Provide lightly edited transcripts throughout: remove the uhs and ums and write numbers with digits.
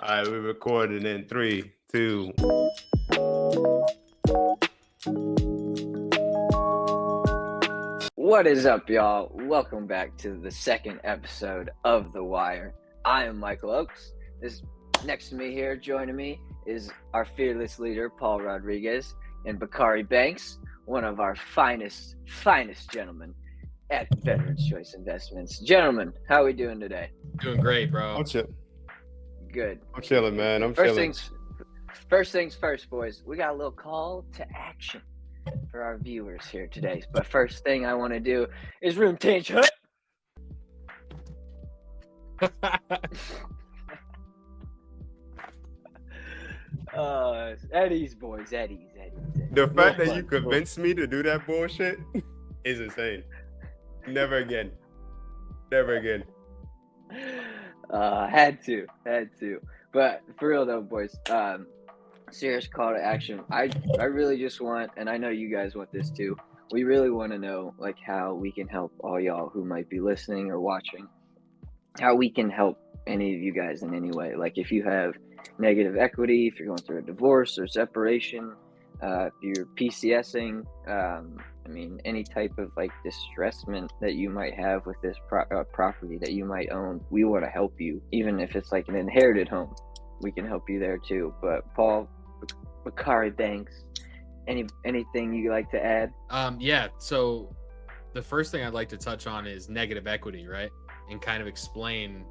All right, we're recording in 3, 2. What is up, y'all? Welcome back to the second episode of The Wire. I am Michael Oakes. Next to me here, joining me, is our fearless leader, Paul Rodriguez, and Bakari Banks, one of our finest gentlemen at Veterans Choice Investments. Gentlemen, how are we doing today? Doing great, bro. Good. I'm chilling, man. I'm First chilling. things first, boys. We got a little call to action for our viewers here today. But first thing I want to do is room tension. Eddie's boys, Eddie's. The fact that you convinced me to do that bullshit is insane. Never again. Had to. But for real though, boys, serious call to action. I really just want, and I know you guys want this too, we really want to know like how we can help all y'all who might be listening or watching, how we can help any of you guys in any way. Like if you have negative equity, if you're going through a divorce or separation, if you're PCSing, any type of like distressment that you might have with this property that you might own, we want to help you. Even if it's like an inherited home, we can help you there too. But Paul, Bakari Banks, anything you like to add? Yeah. So the first thing I'd like to touch on is negative equity, right? And kind of explain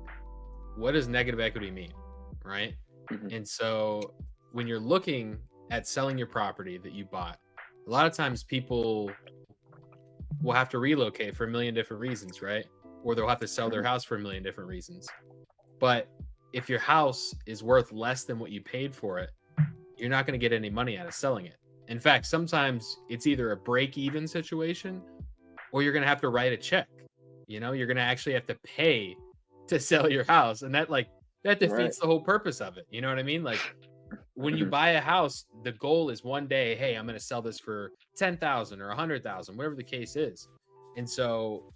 what does negative equity mean, right? Mm-hmm. And so when you're looking at selling your property that you bought, a lot of times people will have to relocate for a million different reasons, right? Or they'll have to sell their house for a million different reasons. But if your house is worth less than what you paid for it, you're not going to get any money out of selling it. In fact, sometimes it's either a break-even situation or you're going to have to write a check. You know, you're going to actually have to pay to sell your house. And that defeats the whole purpose of it. You know what I mean? Like when you buy a house, the goal is one day, hey, I'm going to sell this for $10,000 or $100,000, whatever the case is. And so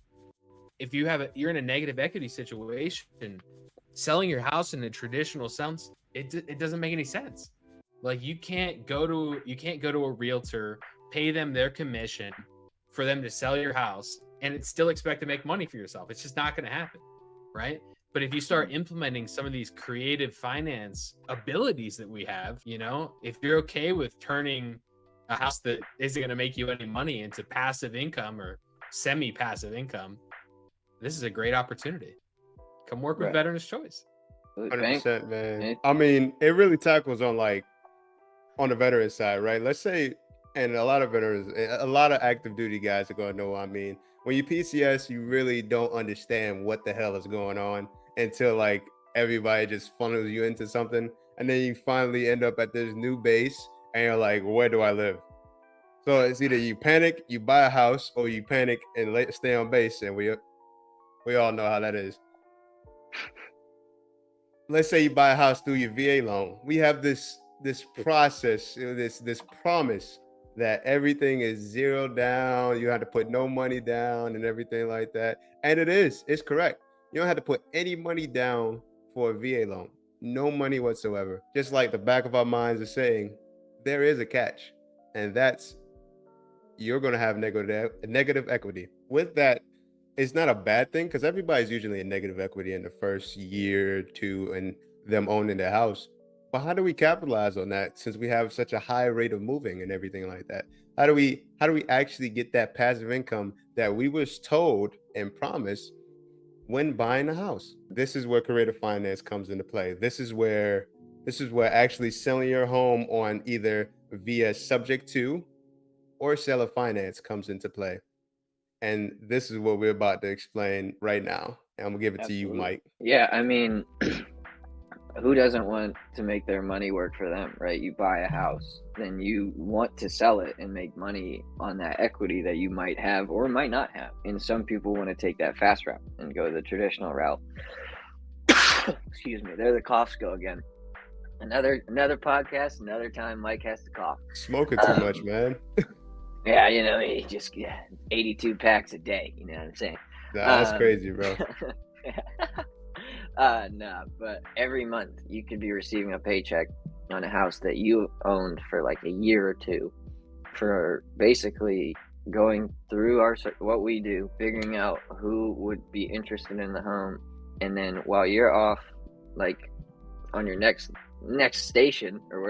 if you're in a negative equity situation, selling your house in a traditional sense, it doesn't make any sense. Like you can't go to a realtor, pay them their commission for them to sell your house and still expect to make money for yourself. It's just not going to happen, right? But if you start implementing some of these creative finance abilities that we have, you know, if you're okay with turning a house that isn't going to make you any money into passive income or semi-passive income, this is a great opportunity. Come work with Veterans Choice. 100%, man. I mean, it really tackles on the veteran side, right? Let's say, and a lot of veterans, a lot of active duty guys are going to know what I mean. When you PCS, you really don't understand what the hell is going on until like everybody just funnels you into something. And then you finally end up at this new base and you're like, where do I live? So it's either you panic, you buy a house, or you panic and stay on base. And we all know how that is. Let's say you buy a house through your VA loan. We have this process, this promise that everything is zeroed down. You have to put no money down and everything like that. And it's correct. You don't have to put any money down for a VA loan. No money whatsoever. Just like the back of our minds are saying, there is a catch. And that's, you're going to have negative equity. With that, it's not a bad thing because everybody's usually in negative equity in the first year or two and them owning their house. But how do we capitalize on that since we have such a high rate of moving and everything like that? How do we actually get that passive income that we was told and promised when buying a house? This is where creative finance comes into play. This is where actually selling your home on either via subject to or seller finance comes into play. And this is what we're about to explain right now. And I'm gonna give it to you, Mike. Yeah, I mean, who doesn't want to make their money work for them, right? You buy a house, then you want to sell it and make money on that equity that you might have or might not have. And some people want to take that fast route and go the traditional route. Excuse me, there the coughs go again. Another podcast, another time Mike has to cough. Smoking too much, man. Yeah, you know, he just 82 packs a day, you know what I'm saying? Nah, that's crazy, bro. Nah, but every month you could be receiving a paycheck on a house that you owned for like a year or two, for basically going through what we do, figuring out who would be interested in the home, and then while you're off, like on your next station or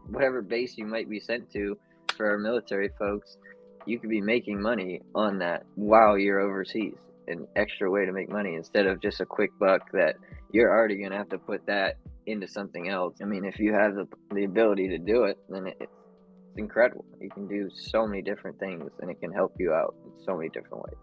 whatever base you might be sent to for our military folks, you could be making money on that while you're overseas. An extra way to make money instead of just a quick buck that you're already going to have to put that into something else. I mean, if you have the ability to do it, then it's incredible. You can do so many different things, and it can help you out in so many different ways.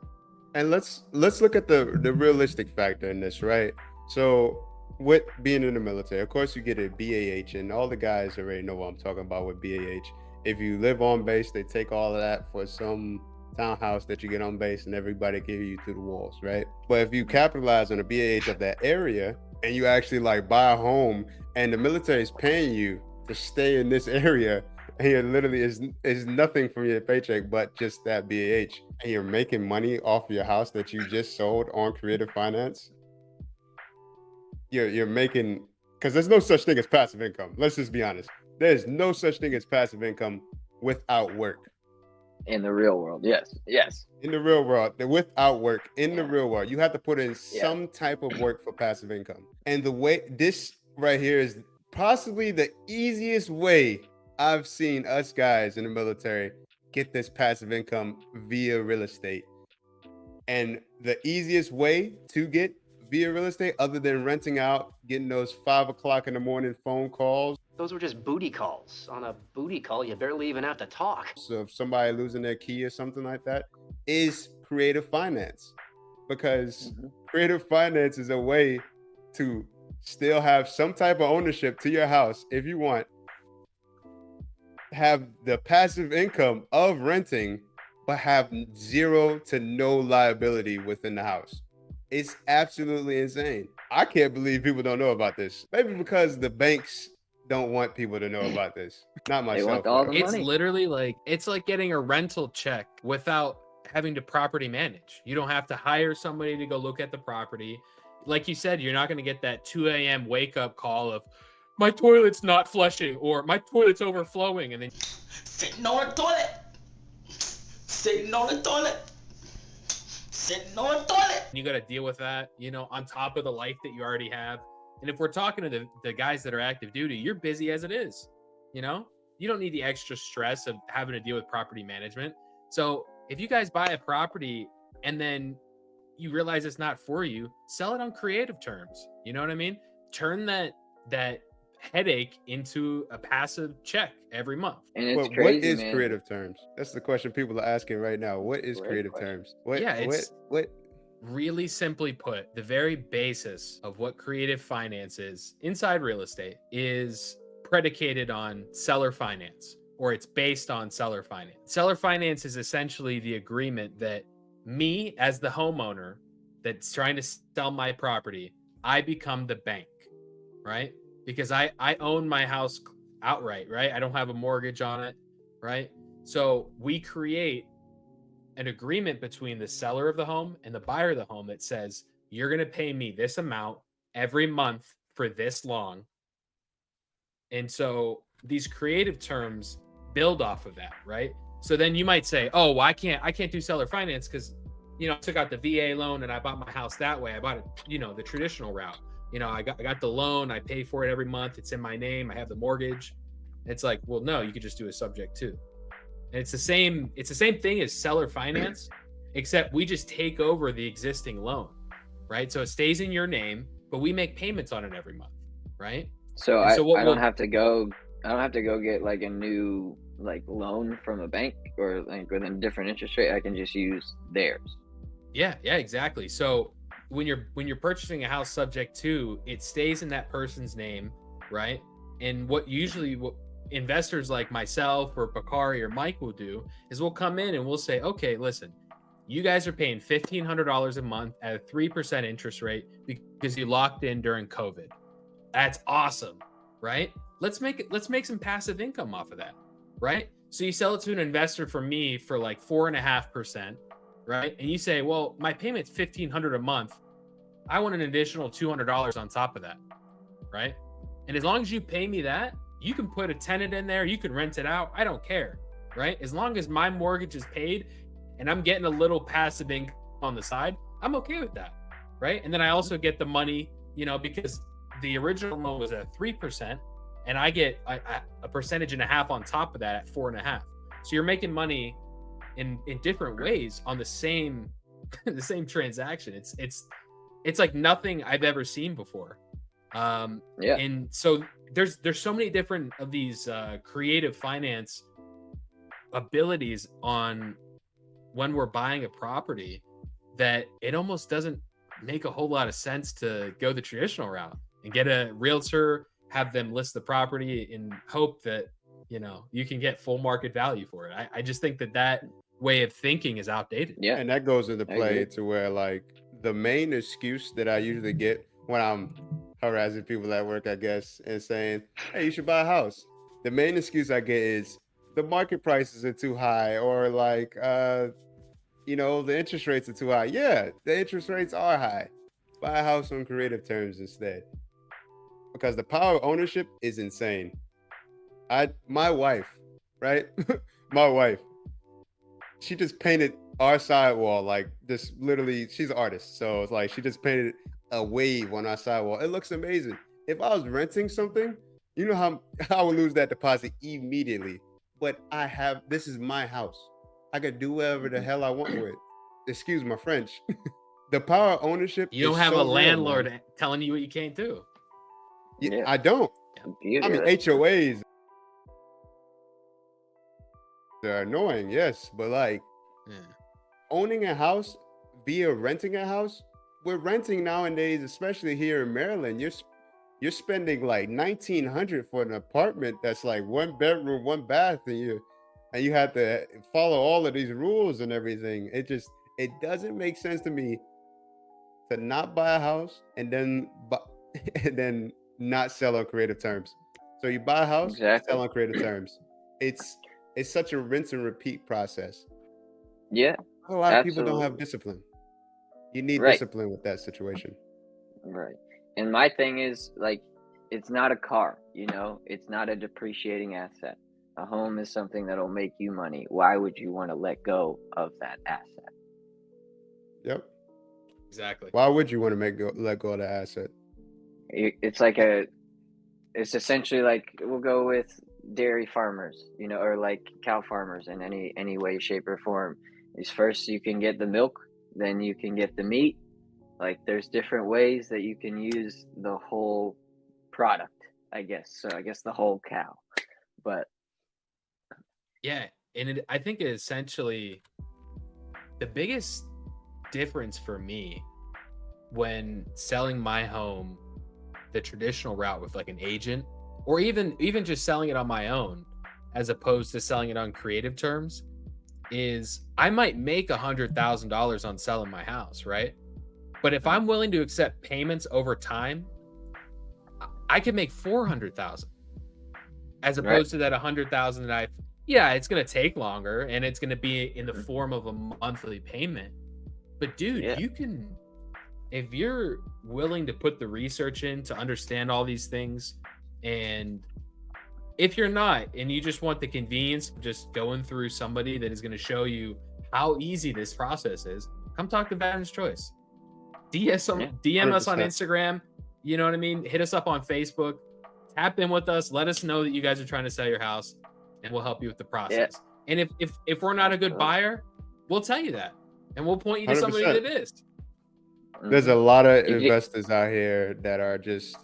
And let's look at the realistic factor in this, right? So with being in the military, of course you get a BAH, and all the guys already know what I'm talking about with BAH. If you live on base, they take all of that for some townhouse that you get on base, and everybody give you to the walls, right? But if you capitalize on the BAH of that area, and you actually like buy a home, and the military is paying you to stay in this area, and it literally is nothing from your paycheck but just that BAH, and you're making money off your house that you just sold on creative finance, you're making, because there's no such thing as passive income. Let's just be honest. There's no such thing as passive income without work. In the real world, yes. In the real world, without work, in the real world, you have to put in some type of work for passive income. And the way this right here is possibly the easiest way I've seen us guys in the military get this passive income via real estate. And the easiest way to get via real estate, other than renting out, getting those 5 o'clock in the morning phone calls. Those were just booty calls. On a booty call, you barely even have to talk. So if somebody losing their key or something like that, is creative finance. Because creative finance is a way to still have some type of ownership to your house if you want. Have the passive income of renting, but have zero to no liability within the house. It's absolutely insane. I can't believe people don't know about this. Maybe because the banks don't want people to know about this. Not myself. They want all the It's money. literally like, it's like getting a rental check without having to property manage. You don't have to hire somebody to go look at the property. Like you said, you're not going to get that 2 a.m. wake up call of, my toilet's not flushing, or my toilet's overflowing, and then sitting on the toilet. you got to deal with that, on top of the life that you already have. And if we're talking to the guys that are active duty, you're busy as it is. You don't need the extra stress of having to deal with property management. So if you guys buy a property and then you realize it's not for you, sell it on creative terms. You know what I mean? Turn that headache into a passive check every month. And it's But crazy, what is man. creative terms? That's the question people are asking right now. What is Great creative question. terms? What? Yeah, it's- what? Really simply put, the very basis of what creative finance is inside real estate is predicated on seller finance, or it's based on seller finance. Seller finance is essentially the agreement that me, as the homeowner that's trying to sell my property, I become the bank, right? Because I own my house outright, right? I don't have a mortgage on it, right? So we create an agreement between the seller of the home and the buyer of the home that says, you're going to pay me this amount every month for this long. And so these creative terms build off of that, right? So then you might say, oh, well, I can't do seller finance because, I took out the VA loan and I bought my house that way. I bought it, the traditional route. I got the loan, I pay for it every month. It's in my name. I have the mortgage. It's like, well, no, you could just do a subject too. And it's the same thing as seller finance, except we just take over the existing loan, right? So it stays in your name, but we make payments on it every month, right? So And I so what don't we'll- have to go get like a new loan from a bank or like with a different interest rate. I can just use theirs. Yeah, exactly. So when you're purchasing a house subject to, it stays in that person's name, right? And what investors like myself or Bakari or Mike will do is we'll come in and we'll say, okay, listen, you guys are paying $1,500 a month at a 3% interest rate because you locked in during COVID. That's awesome, right? Let's make some passive income off of that, right? So you sell it to an investor for me for like 4.5%, right? And you say, well, my payment's $1,500 a month. I want an additional $200 on top of that, right? And as long as you pay me that, you can put a tenant in there, you can rent it out. I don't care, right? As long as my mortgage is paid and I'm getting a little passive income on the side, I'm okay with that, right? And then I also get the money, because the original loan was at 3%, and I get a percentage and a half on top of that at 4.5%. So you're making money in different ways on the same the same transaction. It's like nothing I've ever seen before. And so there's so many different of these creative finance abilities on when we're buying a property that it almost doesn't make a whole lot of sense to go the traditional route and get a realtor, have them list the property and hope that you can get full market value for it. I just think that way of thinking is outdated. Yeah. And that goes into play to where, like, the main excuse that I usually get when I'm harassing people at work, I guess, and saying, hey, you should buy a house. The main excuse I get is the market prices are too high, or like, the interest rates are too high. Yeah, the interest rates are high. Buy a house on creative terms instead. Because the power of ownership is insane. My wife, right? My wife, she just painted our sidewall, like, this literally, she's an artist. So it's like she just painted a wave on our sidewall. It looks amazing. If I was renting something, you know how I would lose that deposit immediately. But this is my house. I could do whatever the hell I want with it. Excuse my French. The power of ownership. You don't have a landlord telling you what you can't do. Yeah. I don't. I mean, HOAs are annoying, yes, but like owning a house via renting a house, we're renting nowadays, especially here in Maryland. You're spending like $1,900 for an apartment that's like 1 bedroom, 1 bath, and you have to follow all of these rules and everything. It doesn't make sense to me to not buy a house and then not sell on creative terms. So you buy a house, sell on creative terms. It's such a rinse and repeat process. Yeah. A lot of people don't have discipline. You need discipline with that situation. Right. And my thing is, like, it's not a car, it's not a depreciating asset. A home is something that'll make you money. Why would you want to let go of that asset? Yep. Exactly. Why would you want to let go of the asset? It's essentially like, we'll go with dairy farmers, or like cow farmers in any way, shape, or form. Is first you can get the milk, then you can get the meat. Like, there's different ways that you can use the whole product, I guess. So I guess the whole cow. But yeah, and I think essentially the biggest difference for me when selling my home the traditional route with like an agent, or even just selling it on my own as opposed to selling it on creative terms, is I might make $100,000 on selling my house, right? But if I'm willing to accept payments over time, I could make $400,000 as opposed to that $100,000 that it's going to take longer and it's going to be in the form of a monthly payment. But dude, you can, if you're willing to put the research in to understand all these things, and if you're not, and you just want the convenience of just going through somebody that is going to show you how easy this process is, come talk to Veterans Choice. DM us on Instagram. You know what I mean? Hit us up on Facebook. Tap in with us. Let us know that you guys are trying to sell your house, and we'll help you with the process. And if we're not a good buyer, we'll tell you that, and we'll point you to somebody 100%. that is. There's a lot of investors out here that are just,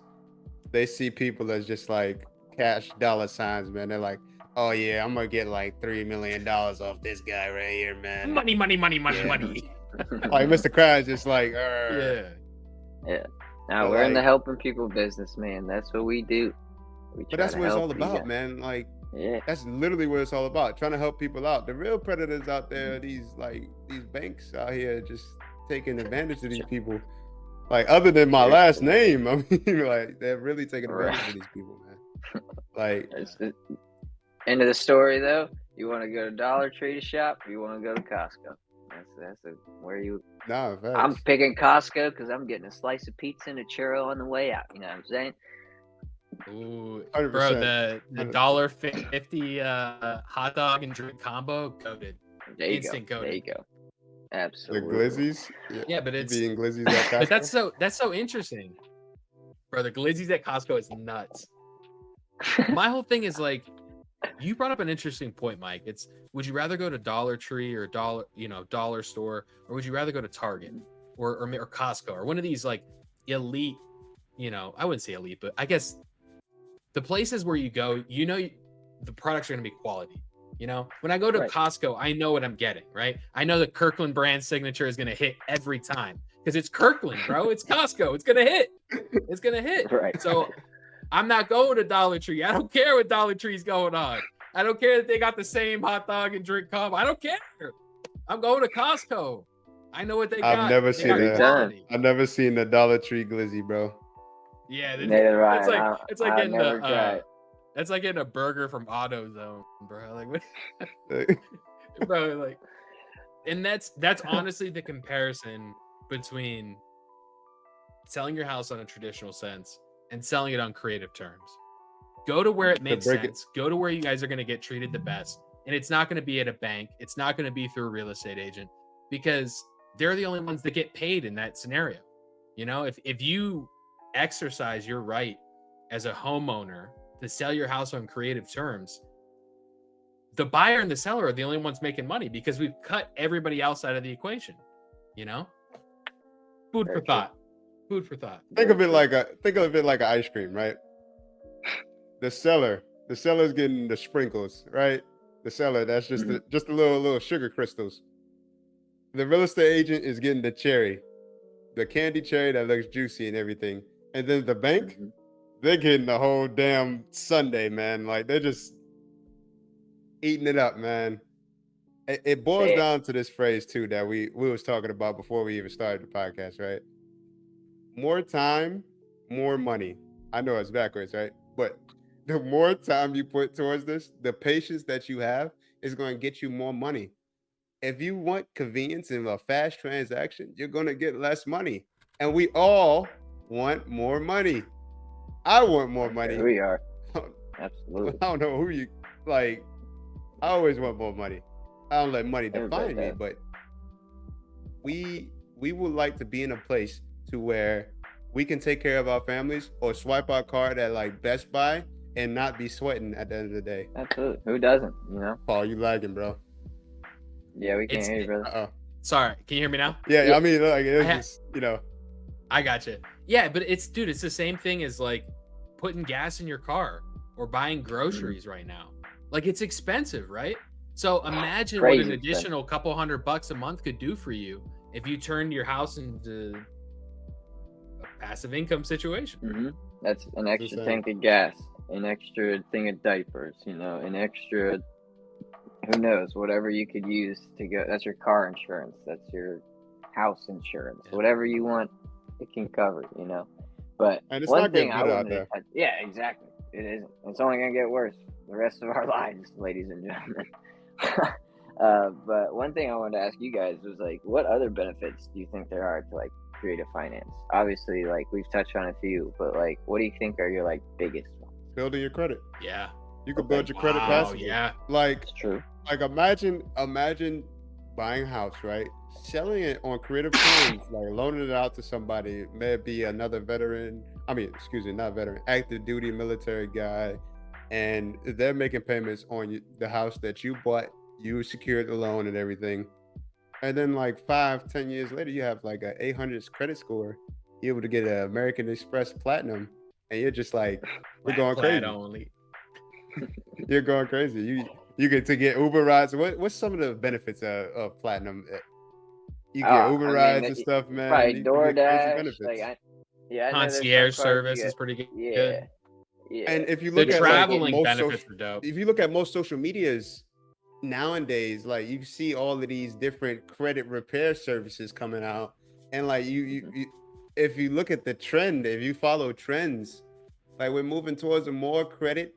they see people as just like cash dollar signs, man. They're like, oh yeah, I'm gonna get like $3 million off this guy right here, man. Money. Like Mr. Krabs, just like, yeah. Now we're in the helping people business, man. That's what we do. But that's what it's all about, man. Like, that's literally what it's all about. Trying to help people out. The real predators out there, these banks out here, just taking advantage of these people. Like, other than my last name, I mean, like, they're really taking advantage of these people, man. Like, end of the story, though. You want to go to Dollar Tree to shop, or you want to go to Costco? Where you. Nah, I'm facts. picking Costco because I'm getting a slice of pizza and a churro on the way out. You know what I'm saying? Ooh, 100%. bro, the $1.50 hot dog and drink combo, goated. There you Instant go. There you goated. go. The Absolutely. glizzies. Yeah, but You it's be eating glizzies at Costco. but that's so interesting, bro. The glizzies at Costco is nuts. My whole thing is like, you brought up an interesting point, Mike. It's, would you rather go to Dollar Tree or dollar store, or would you rather go to Target or Costco or one of these like elite, I wouldn't say elite, but I guess the places where you go, the products are going to be quality. When I go to Right. Costco, I know what I'm getting, right? I know the Kirkland brand signature is going to hit every time because it's Kirkland, bro. It's Costco. It's going to hit. It's going to hit. Right. So I'm not going to Dollar Tree. I don't care what Dollar Tree's going on. I don't care that they got the same hot dog and drink combo. I don't care. I'm going to Costco. I know what they got. I've never They seen got Every that. quality. I've never seen the Dollar Tree glizzy, bro. Yeah, Neither it's like Ryan. it's like I've getting never tried. it's like getting a burger from AutoZone, bro. Like, Like, bro, like, and that's honestly the comparison between selling your house on a traditional sense and selling it on creative terms. Go to where it makes break it- sense. Go to where you guys are going to get treated the best. And it's not going to be at a bank. It's not going to be through a real estate agent because they're the only ones that get paid in that scenario. If you exercise your right as a homeowner to sell your house on creative terms, the buyer and the seller are the only ones making money because we've cut everybody else out of the equation. Food Very for thought. Food for thought. think of it like an ice cream, right? The seller's getting the sprinkles, right? The seller, that's just just a little sugar crystals. The real estate agent is getting the cherry, the candy cherry that looks juicy and everything. And then the bank, they're getting the whole damn sundae, man. Like they're just eating it up, man. It boils down to this phrase too that we was talking about before we even started the podcast, right? More time, more money. I know it's backwards, right? But the more time you put towards this, the patience that you have is going to get you more money. If you want convenience in a fast transaction, you're going to get less money. And we all want more money. I want more money. Here we are. Absolutely. I don't know who you like. I always want more money. I don't let money define me, does. but we would like to be in a place to where we can take care of our families or swipe our card at like Best Buy and not be sweating at the end of the day. Absolutely. Who doesn't? Paul, you lagging, bro. Yeah, we can't hear you, brother. Uh-oh. Sorry, can you hear me now? Yeah, I mean, like it's just, I got you. Yeah, but it's the same thing as like putting gas in your car or buying groceries right now. Like it's expensive, right? So imagine what an additional couple $100 a month could do for you if you turned your house into a passive income situation. That's an extra tank of gas, an extra thing of diapers, an extra, who knows, whatever you could use to go. That's your car insurance. That's your house insurance. Yeah. Whatever you want, it can cover, But and it's one not thing getting better out there. Yeah, exactly. It isn't. It's only going to get worse the rest of our lives, ladies and gentlemen. But one thing I wanted to ask you guys was like, what other benefits do you think there are to like creative finance? Obviously, like we've touched on a few, but like, what do you think are your like biggest ones? Building your credit. Yeah, you can build your credit passively. Yeah, like it's true. Like imagine buying a house, right? Selling it on creative terms, like loaning it out to somebody, maybe another veteran. Not veteran, active duty military guy, and they're making payments on the house that you bought. You secured the loan and everything, and then like 5-10 years later, you have like an 800 credit score. You're able to get an American Express Platinum, and you're just like, you're going crazy. Only. You're going crazy. You get to get Uber rides. What's some of the benefits of Platinum? You get Uber rides and stuff, man. Right, DoorDash. Concierge service is pretty good. Yeah. And if you look at traveling like, benefits are dope. If you look at most social medias nowadays, like you see all of these different credit repair services coming out, and like you if you look at the trend, if you follow trends, like we're moving towards a more credit-based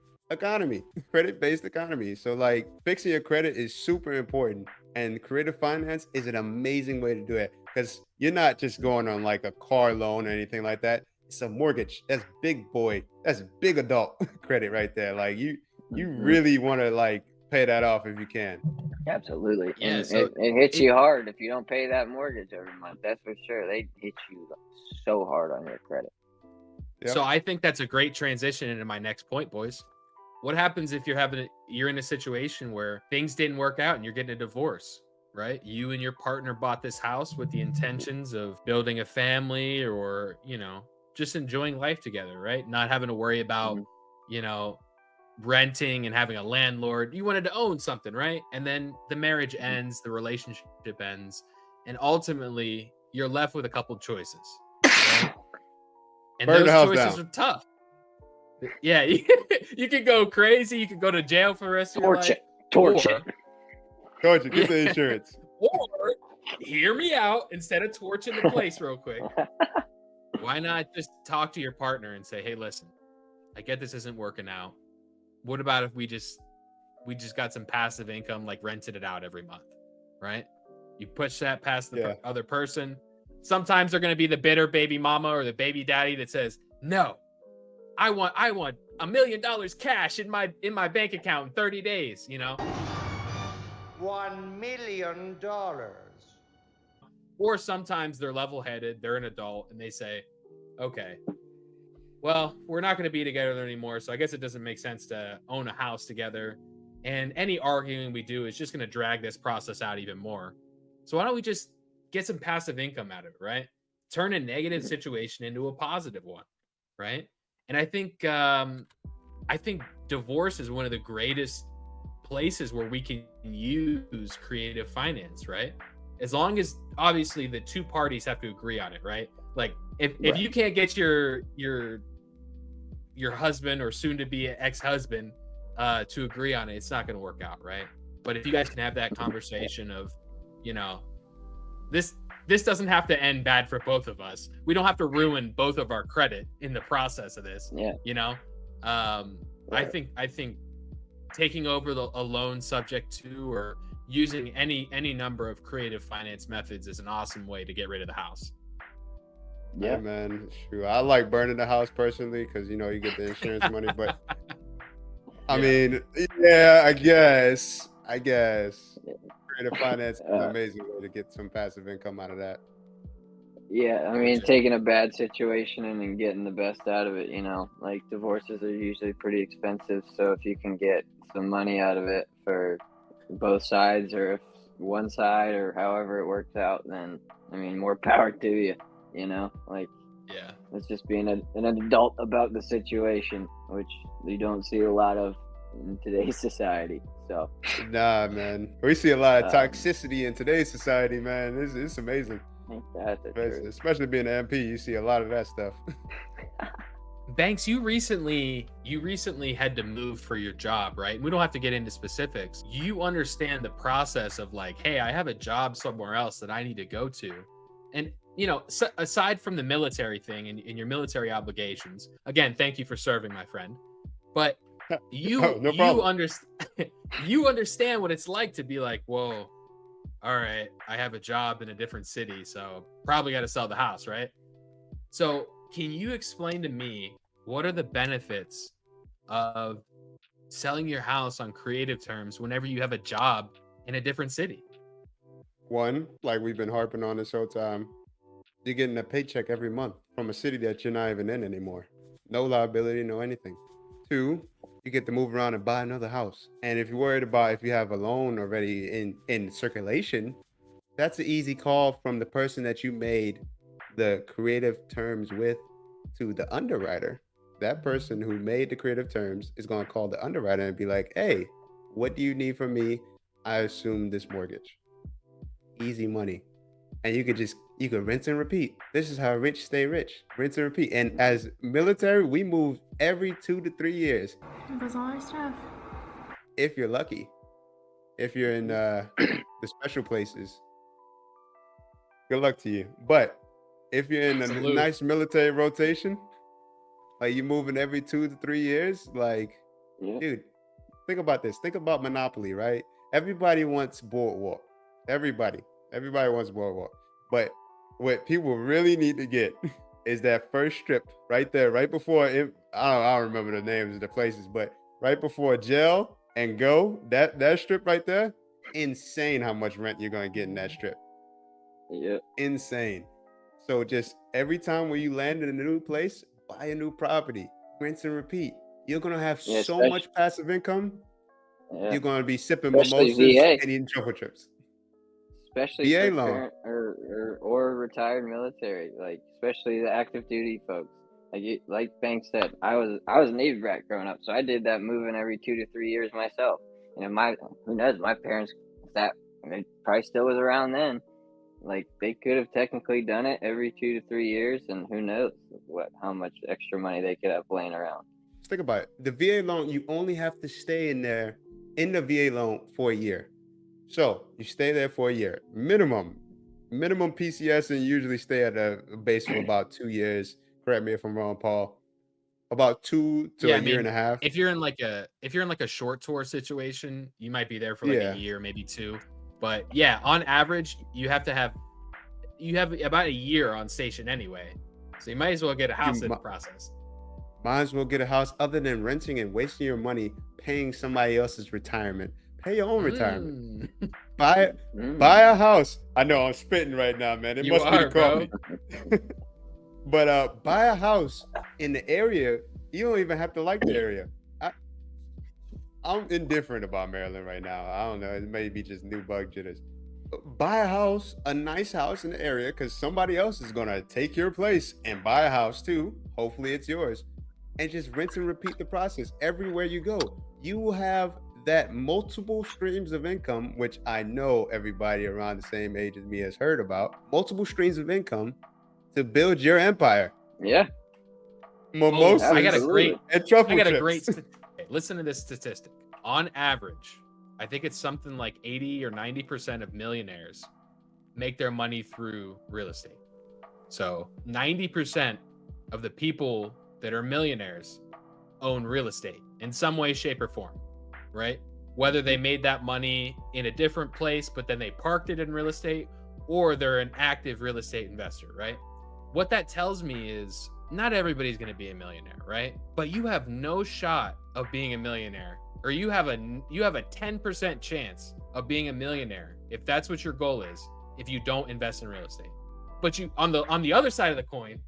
economy. So like fixing your credit is super important. And creative finance is an amazing way to do it because you're not just going on like a car loan or anything like that. It's a mortgage. That's big boy. That's big adult credit right there. Like you Mhm. really want to like pay that off if you can. Absolutely. Yeah, And so it hits it you hard if you don't pay that mortgage every month. That's for sure. They hit you so hard on your credit. Yep. so I think that's a great transition into my next point, boys. What happens if you're in a situation where things didn't work out and you're getting a divorce, right? You and your partner bought this house with the intentions of building a family or, just enjoying life together, right? Not having to worry about, Mhm. you know, renting and having a landlord. You wanted to own something, right? And then the marriage ends, the relationship ends, and ultimately you're left with a couple choices, right? And Burn the those house choices down. are tough. Yeah, you could go crazy. You could go to jail for the rest of your Torch life. it. Torch Or, it. Torture, get the yeah, insurance. or hear me out instead of torching the place real quick. Why not just talk to your partner and say, "Hey, listen, I get this isn't working out. What about if we just got some passive income, like rented it out every month, right? You push that past the Yeah. other person. Sometimes they're going to be the bitter baby mama or the baby daddy that says, "No, I want $1 million cash in my bank account in 30 days." $1 million. Or sometimes they're level-headed, they're an adult, and they say, "Okay, well, we're not going to be together anymore, so I guess it doesn't make sense to own a house together. And any arguing we do is just going to drag this process out even more. So why don't we just get some passive income out of it, right? Turn a negative situation into a positive one, right?" And I think divorce is one of the greatest places where we can use creative finance, right? As long as obviously the two parties have to agree on it, right? Like if Right. you can't get your husband or soon to be ex-husband to agree on it, it's not going to work out, right? But if you guys can have that conversation of, this doesn't have to end bad for both of us. We don't have to ruin both of our credit in the process of this. Yeah. I think taking over a loan subject to or using any number of creative finance methods is an awesome way to get rid of the house. Yeah, man. True. I like burning the house personally because you get the insurance money. But I mean, yeah, I guess creative finance is an amazing way to get some passive income out of that. Yeah, I mean, taking a bad situation and then getting the best out of it, like divorces are usually pretty expensive. So if you can get some money out of it for both sides, or if one side, or however it works out, then I mean, more power to you. Like, yeah, it's just being an adult about the situation, which you don't see a lot of in today's society. So Nah, man, we see a lot of toxicity in today's society, man. It's amazing. That's the truth. Especially being an MP, you see a lot of that stuff. Banks, you recently had to move for your job, right? We don't have to get into specifics. You understand the process of like, hey, I have a job somewhere else that I need to go to. And, aside from the military thing and your military obligations, again, thank you for serving, my friend. But you understand what it's like to be like, whoa, all right, I have a job in a different city, so probably got to sell the house, right? So can you explain to me what are the benefits of selling your house on creative terms whenever you have a job in a different city? One, like we've been harping on this whole time, you're getting a paycheck every month from a city that you're not even in anymore. No liability, no anything. Two, you get to move around and buy another house. And if you're worried about if you have a loan already in circulation, that's an easy call from the person that you made the creative terms with to the underwriter. That person who made the creative terms is going to call the underwriter and be like, "Hey, what do you need from me? I assume this mortgage." Easy money. And you could rinse and repeat. This is how rich stay rich. Rinse and repeat. And as military, we move every 2 to 3 years. There goes all our stuff. If you're lucky. If you're in the special places, good luck to you. But if you're in a nice military rotation, like you're moving every 2 to 3 years, like, dude, think about this. Think about Monopoly, right? Everybody wants Boardwalk. Everybody wants boardwalk. But what people really need to get is that first strip right there, right before it. I don't remember the names of the places, but right before jail and go, that strip right there, insane how much rent you're gonna get in that strip. Yeah. Insane. So just every time when you land in a new place, buy a new property, rinse and repeat. You're gonna have Yeah, so especially, much passive income. yeah, You're gonna be sipping especially mimosas VA. and eating truffle trips. Especially VA for loan. current or retired military, like especially the active duty folks. Like Banks said, I was a Navy brat growing up, so I did that moving every 2 to 3 years myself. And who knows, my parents, that they probably still was around then. Like they could have technically done it every 2 to 3 years, and who knows how much extra money they could have laying around. Just think about it. The VA loan, you only have to stay in the VA loan for a year. So you stay there for a year, minimum PCS, and you usually stay at a base for about 2 years. Correct me if I'm wrong, Paul. About 2 to Yeah, a I year and mean, a half. if you're in like a short tour situation, you might be there for like Yeah. a year, maybe 2. But yeah, on average, you have about a year on station anyway. So you might as well get a house in the process. Might as well get a house other than renting and wasting your money paying somebody else's retirement. Pay your own retirement. Buy a house. I know I'm spitting right now, man. It must be the coffee. But buy a house in the area. You don't even have to like the area. I'm indifferent about Maryland right now. I don't know. It may be just new bug jitters. Buy a house, a nice house in the area, because somebody else is gonna take your place and buy a house too. Hopefully it's yours. And just rinse and repeat the process everywhere you go. You will have that multiple streams of income, which I know everybody around the same age as me has heard about. Multiple streams of income to build your empire. Yeah. Mimosas I got a great and truffle chips. Listen to this statistic. On average, I think it's something like 80 or 90% of millionaires make their money through real estate. So 90% of the people that are millionaires own real estate in some way, shape, or form, right? Whether they made that money in a different place, but then they parked it in real estate, or they're an active real estate investor, right? What that tells me is not everybody's going to be a millionaire, right? But you have no shot of being a millionaire, or you have a 10% chance of being a millionaire if that's what your goal is, if you don't invest in real estate. But you on the other side of the coin,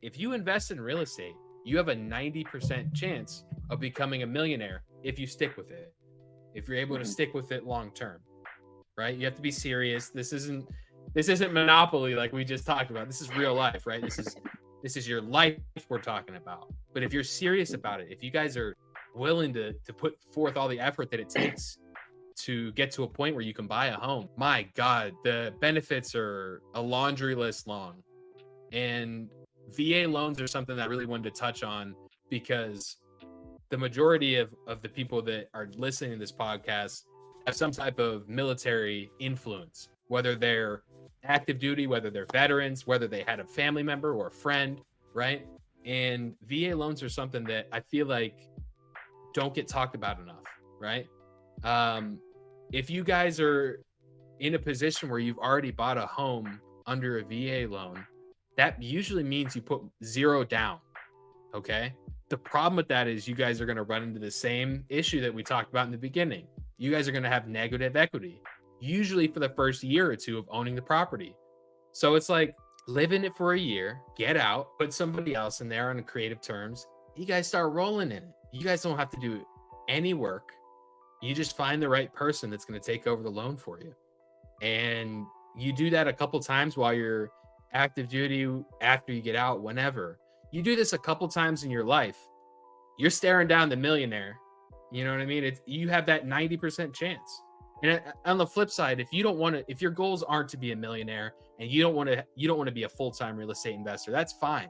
if you invest in real estate, you have a 90% chance of becoming a millionaire if you stick with it. If you're able to stick with it long term, right? You have to be serious. This isn't Monopoly like we just talked about. This is real life, right? This is your life we're talking about. But if you're serious about it, if you guys are willing to put forth all the effort that it takes to get to a point where you can buy a home, my God, the benefits are a laundry list long. And VA loans are something that I really wanted to touch on, because the majority of the people that are listening to this podcast have some type of military influence, whether they're active duty, whether they're veterans, whether they had a family member or a friend, right? And VA loans are something that I feel like don't get talked about enough, right? If you guys are in a position where you've already bought a home under a VA loan, that usually means you put 0 down, okay? The problem with that is you guys are going to run into the same issue that we talked about in the beginning. You guys are going to have negative equity, usually for the first year or 2 of owning the property. So it's like, live in it for a year, get out, put somebody else in there on creative terms. You guys start rolling in it. You guys don't have to do any work. You just find the right person that's going to take over the loan for you. And you do that a couple times while you're active duty, after you get out, whenever. You do this a couple times in your life, you're staring down the millionaire. You know what I mean? You have that 90% chance. And on the flip side, if your goals aren't to be a millionaire and you don't want to be a full-time real estate investor, that's fine.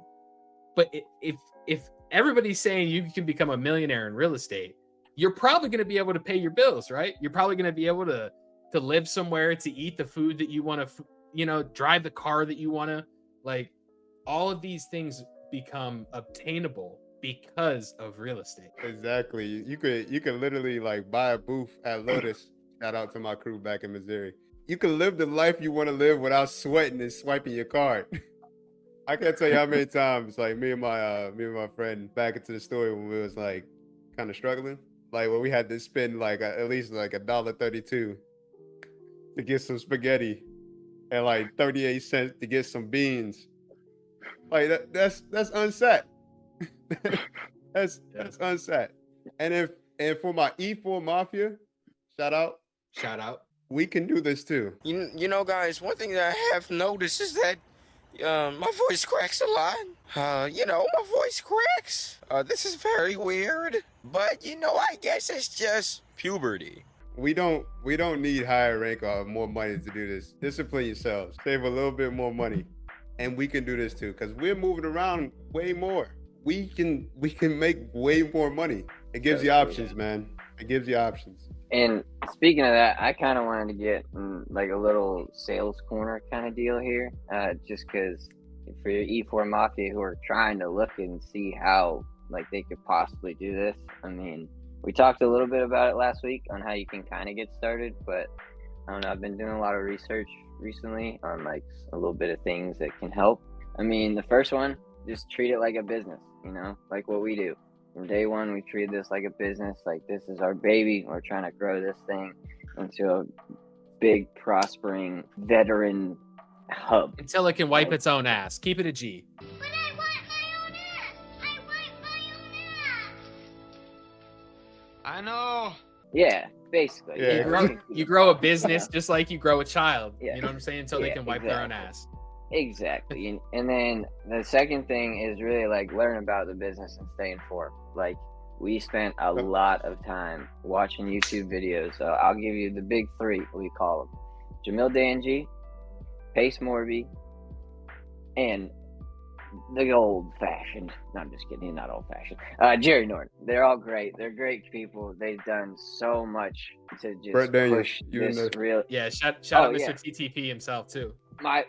But if everybody's saying you can become a millionaire in real estate, you're probably going to be able to pay your bills, right? You're probably going to be able to live somewhere, to eat the food that you want to, drive the car that you want to. Like, all of these things become obtainable because of real estate. Exactly. You could literally like buy a booth at Lotus. Shout out to my crew back in Missouri. you can live the life you want to live without sweating and swiping your card. I can't tell you how many times, like me and my friend back into the story when we was like kind of struggling, like when we had to spend like at least like $1.32 to get some spaghetti and like 38 cents to get some beans. Like that's unset. that's unset. And for my E4 Mafia, shout out. We can do this too. You know, guys, one thing that I have noticed is that my voice cracks a lot. My voice cracks. This is very weird, but I guess it's just puberty. We don't need higher rank or more money to do this. Discipline yourselves. Save a little bit more money, and we can do this too. Because we're moving around way more. We can make way more money. It gives you options, man. It gives you options. And speaking of that, I kind of wanted to get like a little sales corner kind of deal here, just because for your E4 Mafia who are trying to look and see how like they could possibly do this. I mean, we talked a little bit about it last week on how you can kind of get started, but I don't know. I've been doing a lot of research recently on like a little bit of things that can help. I mean, the first one, just treat it like a business, like what we do. From day one, we treated this like a business. Like, this is our baby. We're trying to grow this thing into a big, prospering veteran hub. Until it can wipe its own ass. Keep it a G. But I want my own ass. I want my own ass. I know. Yeah, basically. Yeah. You grow a business just like you grow a child. Yeah. You know what I'm saying? Until they can wipe their own ass. Exactly. And then the second thing is really like learn about the business and stay informed. Like, we spent a lot of time watching YouTube videos. So I'll give you the big three, we call them: Jamil Danji, Pace Morby, and the old-fashioned. No, I'm just kidding. He's not old-fashioned. Jerry Norton. They're all great. They're great people. They've done so much to just push this real. Yeah, shout out Mr. TTP himself too. My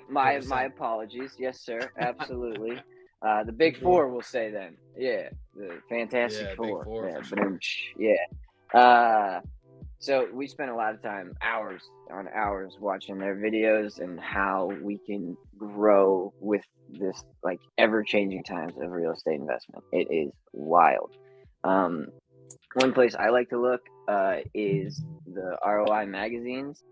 apologies. Yes, sir. Absolutely. The Big Four, we'll say then. Yeah, the Fantastic Four. So we spent a lot of time, hours on hours, watching their videos and how we can grow with this like ever-changing times of real estate investment. It is wild. One place I like to look is the ROI magazines,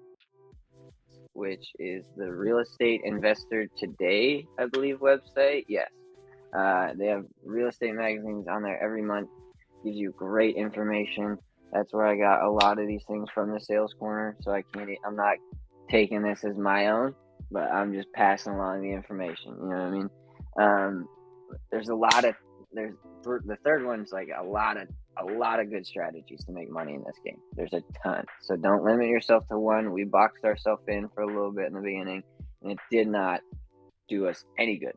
which is the Real Estate Investor Today, I believe, website. Yes. They have real estate magazines on there every month. Gives you great information. That's where I got a lot of these things from the Sales Corner. So I'm not taking this as my own, but I'm just passing along the information. You know what I mean? The third one's like a lot of good strategies to make money in this game. There's a ton. So don't limit yourself to one. We boxed ourselves in for a little bit in the beginning, and it did not do us any good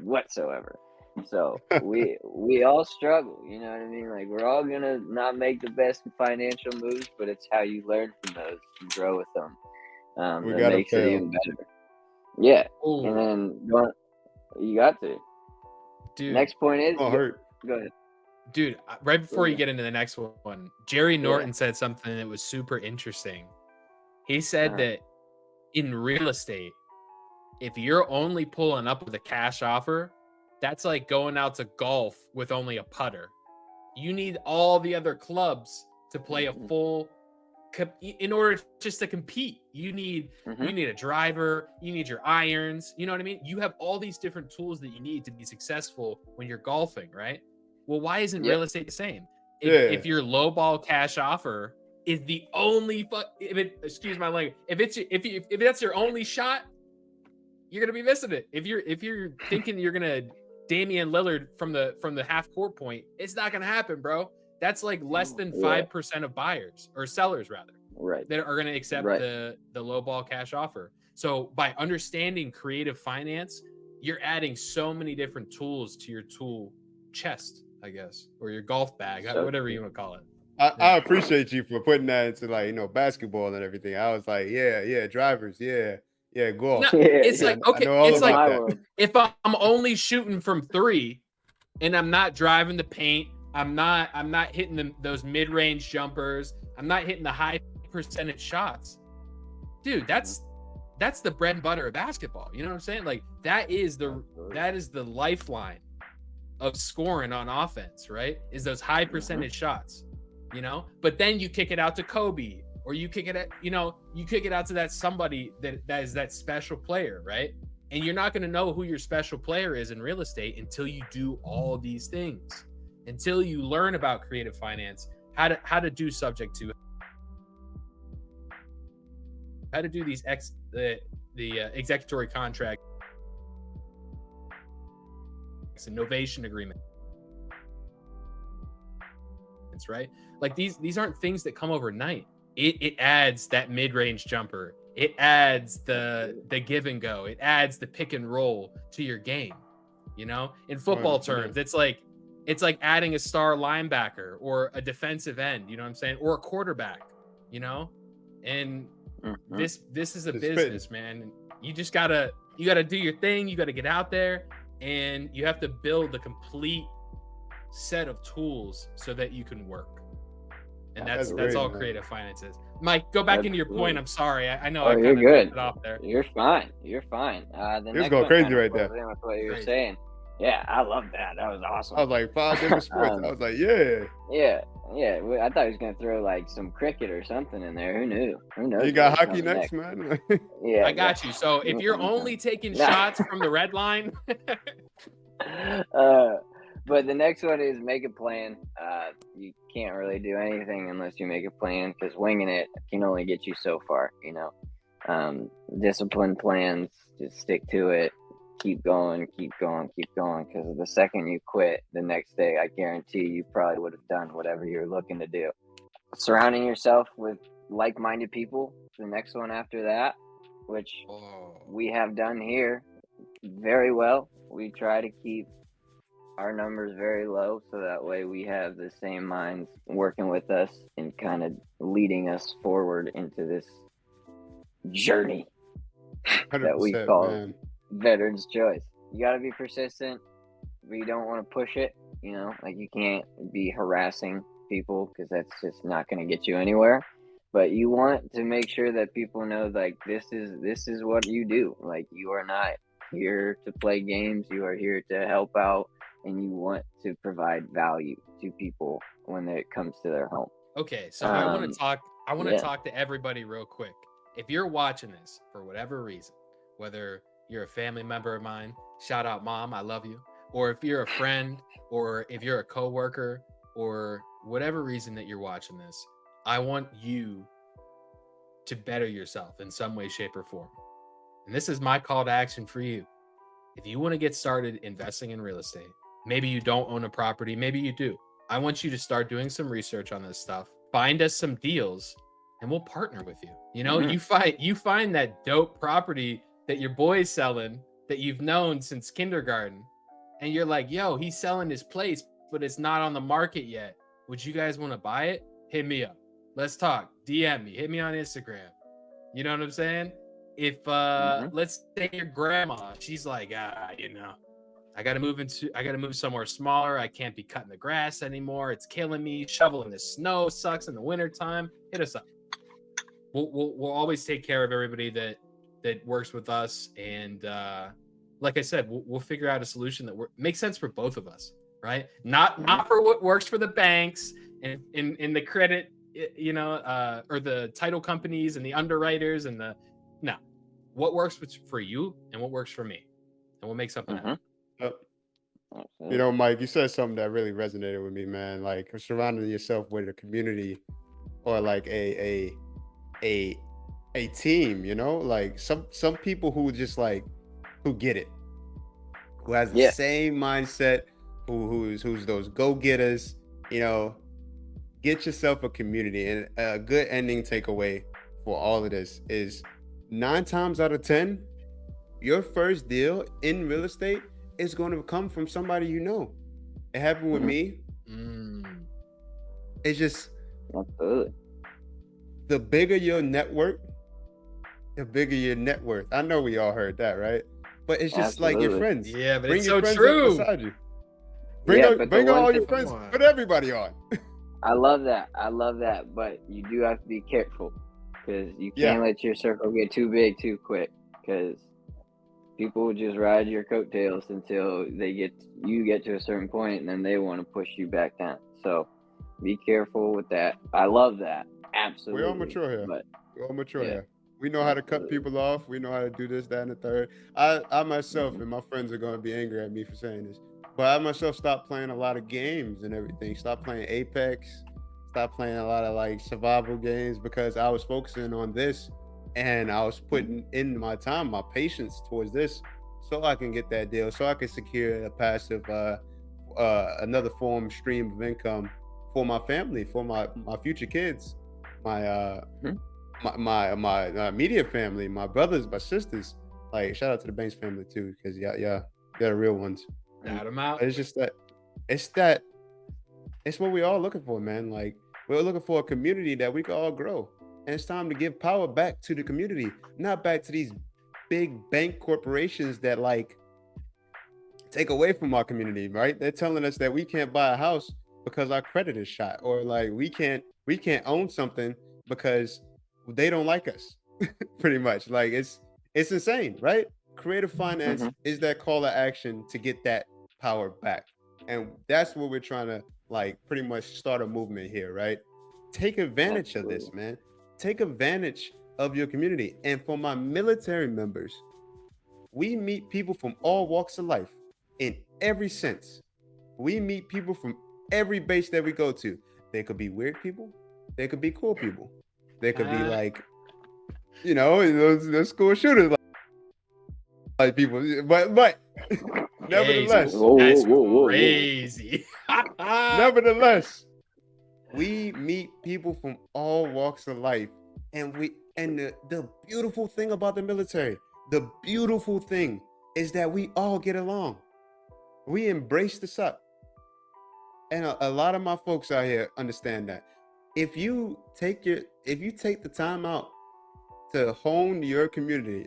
whatsoever. So we all struggle, you know what I mean? Like, we're all gonna not make the best financial moves, but it's how you learn from those and grow with them. That makes it even better. Yeah. Ooh. And then you got to. Dude. Next point is go ahead. Dude, right before you get into the next one, Jerry Norton said something that was super interesting. He said that in real estate, if you're only pulling up with a cash offer, that's like going out to golf with only a putter. You need all the other clubs to play a full in order just to compete. You need a driver, you need your irons, you know what I mean? You have all these different tools that you need to be successful when you're golfing, right? Well, why isn't real estate the same? If your low ball cash offer is the only excuse my language, if that's your only shot, you're gonna be missing it. If you're thinking you're gonna Damian Lillard from the half court point, it's not gonna happen, bro. That's like less than 5% of buyers or sellers rather, right, that are gonna accept the low ball cash offer. So by understanding creative finance, you're adding so many different tools to your tool chest, I guess, or your golf bag, whatever you want to call it. I appreciate you for putting that into like basketball and everything. I was like, drivers, golf. No, it's like, okay, it's like if I'm only shooting from 3 and I'm not driving the paint, I'm not hitting those mid-range jumpers, I'm not hitting the high percentage shots, dude, that's the bread and butter of basketball. You know what I'm saying? Like that is the lifeline of scoring on offense, right? Is those high percentage shots, you know? But then you kick it out to Kobe, or you kick it at, you kick it out to that somebody that is that special player, right? And you're not going to know who your special player is in real estate until you do all these things, until you learn about creative finance, how to do subject to, how to do these executory contract and novation agreements, right? Like these aren't things that come overnight. It adds that mid-range jumper. It adds the give and go. It adds the pick and roll to your game. You know, in football terms, it's like adding a star linebacker or a defensive end. You know what I'm saying? Or a quarterback. You know, and this is a business, man. You just gotta do your thing. You gotta get out there, and you have to build a complete set of tools so that you can work. And that's all creative finance is. Mike, go back into your point. I'm sorry. I know. Oh, you're good. It off there. You're fine. The next going crazy right there. With what you were saying. Yeah, I love that. That was awesome. I was like 5 different sports. I was like, yeah. I thought he was gonna throw like some cricket or something in there. Who knew? Who knows? You got hockey next, man. Yeah, I got you. So if you're only taking shots from the red line, but the next one is make a plan. You can't really do anything unless you make a plan, because winging it can only get you so far. You know, disciplined plans. Just stick to it. Keep going. Because the second you quit, the next day, I guarantee you probably would have done whatever you're looking to do. Surrounding yourself with like-minded people. The next one after that, which we have done here very well. We try to keep our numbers very low, so that way we have the same minds working with us and kind of leading us forward into this journey that we call Veterans Choice. You got to be persistent, but you don't want to push it. You know, like you can't be harassing people, because that's just not going to get you anywhere. But you want to make sure that people know, like, this is what you do. Like, you are not here to play games. You are here to help out, and you want to provide value to people when it comes to their home. Okay, so I want to talk to everybody real quick. If you're watching this for whatever reason, whether you're a family member of mine, shout out mom, I love you, or if you're a friend, or if you're a coworker, or whatever reason that you're watching this, I want you to better yourself in some way, shape, or form. And this is my call to action for you. If you want to get started investing in real estate, maybe you don't own a property, maybe you do. I want you to start doing some research on this stuff. Find us some deals, and we'll partner with you. You know, you find that dope property that your boy's selling that you've known since kindergarten, and you're like, yo, he's selling his place, but it's not on the market yet. Would you guys want to buy it? Hit me up. Let's talk. DM me. Hit me on Instagram. You know what I'm saying? If let's say your grandma, she's like, I gotta move somewhere smaller. I can't be cutting the grass anymore. It's killing me. Shoveling the snow sucks in the wintertime. Hit us up. We'll always take care of everybody that works with us, and like I said, we'll figure out a solution that makes sense for both of us, right? Not for what works for the banks and in the credit, or the title companies and the underwriters and what works for you and what works for me, and we'll make something happen. You know, Mike, you said something that really resonated with me, man. Like surrounding yourself with a community or like a team, you know, like some people who just like who get it, who has the same mindset, who's those go-getters, you know. Get yourself a community. And a good ending takeaway for all of this is 9 times out of 10, your first deal in real estate is going to come from somebody you know. It happened with me. It's just the bigger your network, the bigger your net worth. I know we all heard that, right? But it's just like your friends. Yeah, but bring it's your so friends true. up beside you. Bring all your friends. Put everybody on. I love that. But you do have to be careful. because you Yeah. can't let your circle get too big too quick, because people will just ride your coattails until you get to a certain point, and then they want to push you back down. So be careful with that. I love that. Absolutely. We're all mature here. But We're all mature yeah, here. We know how to cut absolutely. people off. We know how to do this, that, and the third. I myself Mhm. and my friends are going to be angry at me for saying this, but I myself stopped playing a lot of games and everything. Stopped playing Apex. Stopped playing a lot of like survival games because I was focusing on this, and I was putting in my time, my patience towards this, so I can get that deal, so I can secure a passive, another form stream of income for my family, for my future kids, my Mhm. my immediate family, my brothers, my sisters. Like shout out to the Banks family too, because yeah, they're the real ones. Shout 'em out. But it's just that it's what we all looking for, man. Like we're looking for a community that we can all grow, and it's time to give power back to the community, not back to these big bank corporations that like take away from our community, right? They're telling us that we can't buy a house because our credit is shot, or like we can't own something because they don't like us. Pretty much, like it's insane, right? Creative finance Mhm. is that call to action to get that power back, and that's what we're trying to like pretty much start a movement here, right? Take advantage of this, Absolutely. man. Take advantage of your community, and for my military members, we meet people from all walks of life in every sense. We meet people from every base that we go to. They could be weird people. They could be cool people. They could be like, those school shooters like people. But Jesus, nevertheless, Whoa, whoa, that's whoa, whoa, whoa. crazy. nevertheless, we meet people from all walks of life, and the beautiful thing about the military, the beautiful thing is that we all get along. We embrace the suck. And a lot of my folks out here understand that. If you take the time out to hone your community,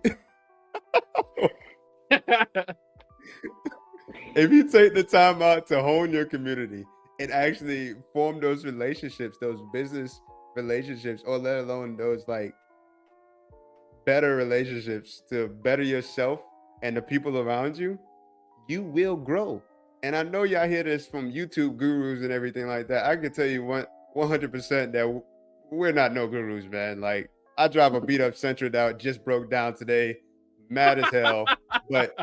if you take the time out to hone your community and actually form those relationships, those business relationships, or let alone those like better relationships to better yourself and the people around you, you will grow. And I know y'all hear this from YouTube gurus and everything like that. I can tell you 100% that we're not no gurus, man. Like I drive a beat up Sentra that just broke down today, mad as hell, but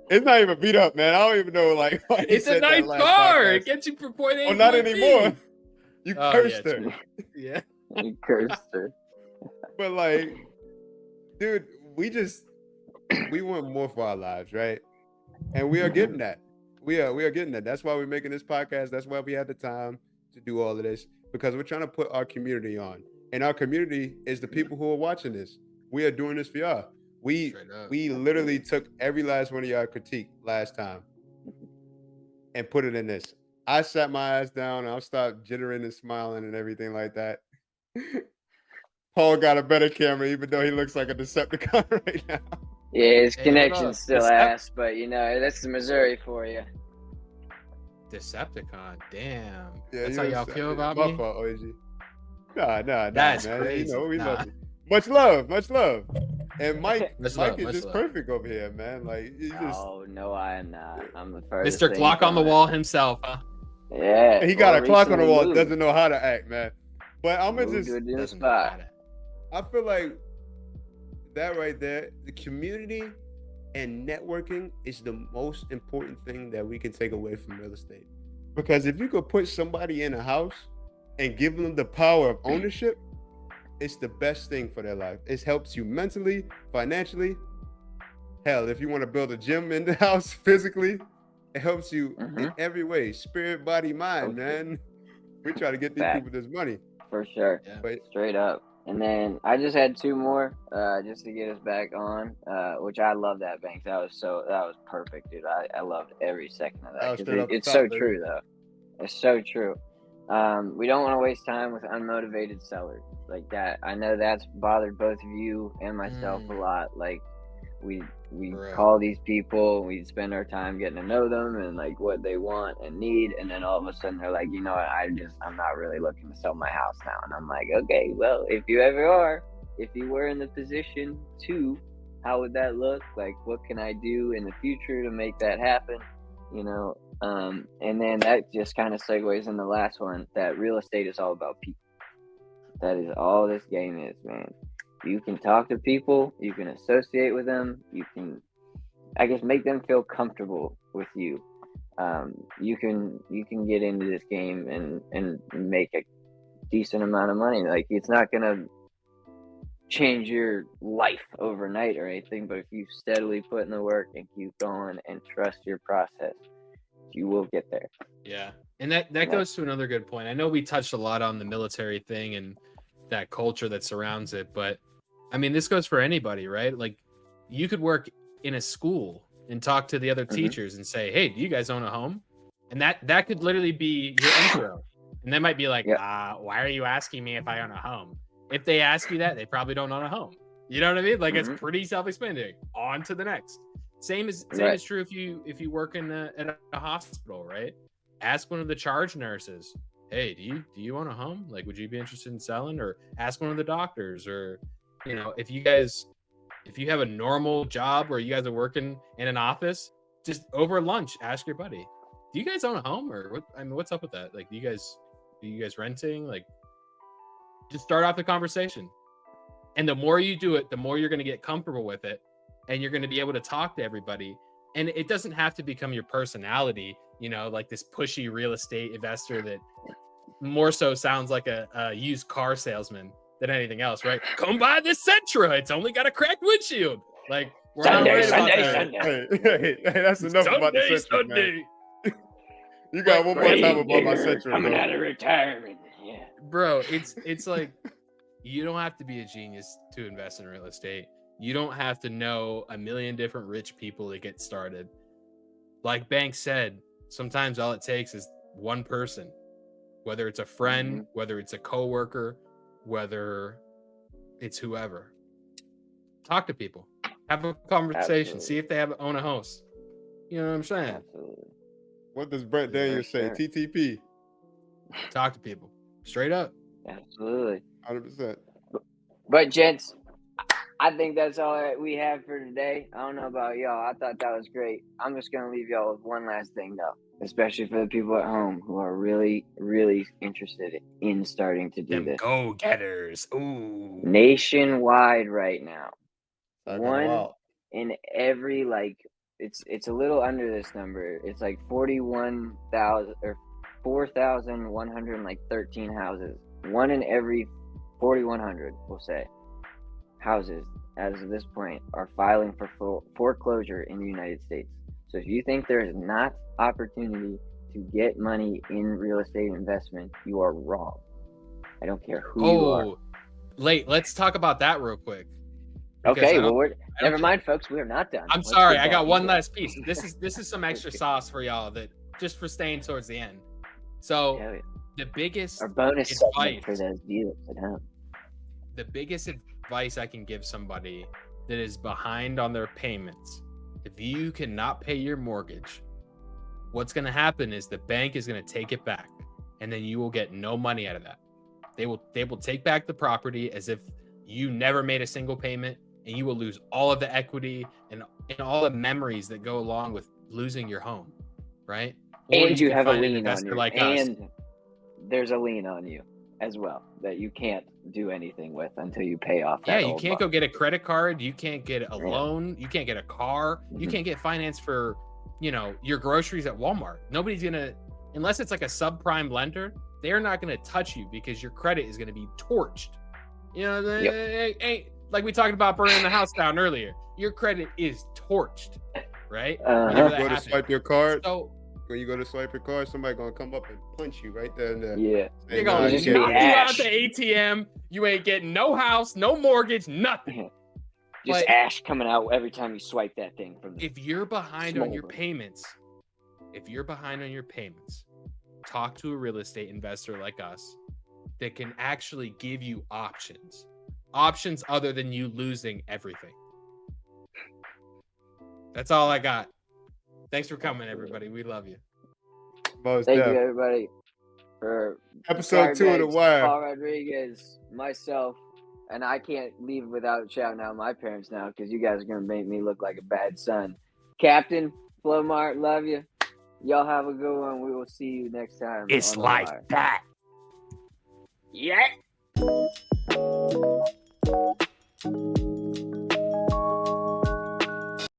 it's not even beat up, man. I don't even know like why he It's a said that nice last car. podcast. It gets you from point A Oh, to not point anymore. B. You Oh, cursed yeah, her. true. Yeah. You cursed her. But like, dude, we want more for our lives, right? And we are getting that. We are getting that. That's why we're making this podcast. That's why we had the time to do all of this, because we're trying to put our community on. And our community is the people who are watching this. We are doing this for y'all. We Straight up. we literally took every last one of y'all critique last time and put it in this. I sat my ass down and I stopped jittering and smiling and everything like that. Paul got a better camera, even though he looks like a Decepticon right now. Yeah, his Hey, hold connection's up. still ass, but that's the Missouri for you. Decepticon. Damn. Yeah, That's you how know, y'all feel about my me? fault, OG. Nah, That's man. crazy. You know, we love Nah. you. Much love, much love. And Mike Much Mike love, is much just love. perfect over here, man. Like he's just Oh no, I am not. I'm the furthest Mr. thing Clock on the from it. wall himself, huh? Yeah, he got well, a clock on the recently wall, moved. doesn't know how to act, man. But I'm gonna Moved just to a new Doesn't know how spot. to. I feel like that right there, the community and networking is the most important thing that we can take away from real estate. Because if you could put somebody in a house and give them the power of ownership, it's the best thing for their life. It helps you mentally, financially. Hell, if you want to build a gym in the house physically, it helps you in every way. Spirit, body, mind, man. We try to get these Fact. people this money. For sure. Yeah. But Straight up. And then I just had two more, just to get us back on, which I love that, Banks. That was perfect, dude. I loved every second of I that was because straight up the it's top, so baby. true, though. It's so true. We don't want to waste time with unmotivated sellers like that. I know that's bothered both of you and myself a lot. Like we Right. call these people, we spend our time getting to know them and like what they want and need, and then all of a sudden they're like, you know what, I'm not really looking to sell my house now. And I'm like, okay, well, if you were in the position to, how would that look? Like, what can I do in the future to make that happen? You know, and then that just kind of segues in the last one, that real estate is all about people. That is all this game is, man. You can talk to people, you can associate with them, you can, I guess, make them feel comfortable with you. You can get into this game and make a decent amount of money. Like, it's not gonna change your life overnight or anything, but if you steadily put in the work and keep going and trust your process, you will get there. Yeah. And that goes to another good point. I know we touched a lot on the military thing and that culture that surrounds it, but I mean, this goes for anybody, right? Like, you could work in a school and talk to the other teachers and say, hey, do you guys own a home? And that could literally be your intro. And they might be like, why are you asking me if I own a home? If they ask you that, they probably don't own a home. You know what I mean? Like, it's pretty self-explanatory. On to the next. Same is true if you work in a hospital, right? Ask one of the charge nurses, hey, do you own a home? Like, would you be interested in selling? Or ask one of the doctors, or, you know, if you have a normal job where you guys are working in an office, just over lunch, ask your buddy, do you guys own a home? Or what? I mean, what's up with that? Like, do you guys renting? Like, just start off the conversation. And the more you do it, the more you're going to get comfortable with it, and you're going to be able to talk to everybody. And it doesn't have to become your personality, you know, like this pushy real estate investor that more so sounds like a used car salesman than anything else, right? Come buy this Sentra. It's only got a cracked windshield. Like, we're not worried about that. Hey, that's enough about the Sentra, man. You got one more time about my Sentra, coming bro. out of retirement. Yeah, bro, it's like, you don't have to be a genius to invest in real estate. You don't have to know a million different rich people to get started. Like Bank said, sometimes all it takes is one person, whether it's a friend, whether it's a coworker, whether it's whoever. Talk to people, have a conversation, see if they own a house. You know what I'm saying? Absolutely. What does Brett Daniels say? TTP. Talk to people straight up. Absolutely. 100%. But gents, I think that's all we have for today. I don't know about y'all. I thought that was great. I'm just going to leave y'all with one last thing, though, especially for the people at home who are really, really interested in starting to do this. Go-getters. Ooh. Nationwide right now. One in every, like, it's a little under this number. It's like 41,000 or 4,113 houses. One in every 4,100, we'll say, houses as of this point are filing for foreclosure in the United States. So if you think there is not opportunity to get money in real estate investment, you are wrong. I don't care who you are. Let's talk about that real quick. Okay, well, never mind, folks. We are not done. I'm sorry, I got one last piece. This is some extra sauce for y'all, that just for staying towards the end. So the biggest our bonus advice for those dealers at home. The biggest advice I can give somebody that is behind on their payments, if you cannot pay your mortgage, what's going to happen is the bank is going to take it back, and then you will get no money out of that. They will take back the property as if you never made a single payment, and you will lose all of the equity and all the memories that go along with losing your home, right? Or And you have a lien on you, like and there's a lien on you as well that you can't do anything with until you pay off that. Yeah, you can't go get a credit card, you can't get a loan, you can't get a car, you can't get finance for, you know, your groceries at Walmart. Nobody's gonna, unless it's like a subprime lender, they're not gonna touch you because your credit is gonna be torched. You know, like we talked about burning the house down earlier. Your credit is torched, right? You go to swipe your card. So when you go to swipe your card, somebody gonna come up and punch you right there and there. Yeah, you're gonna knock you out the ATM. You ain't getting no house, no mortgage, nothing. Just ash coming out every time you swipe that thing from. If you're behind on your payments, talk to a real estate investor like us that can actually give you options other than you losing everything. That's all I got. Thanks for coming, everybody. We love you. Most Thank def. you, everybody, for Episode 2 of The Banks, Wire. Paul Rodriguez, myself, and I can't leave without shouting out my parents now because you guys are gonna make me look like a bad son. Captain Flomart, love you. Y'all have a good one. We will see you next time. It's on The like Wire. that. Yeah.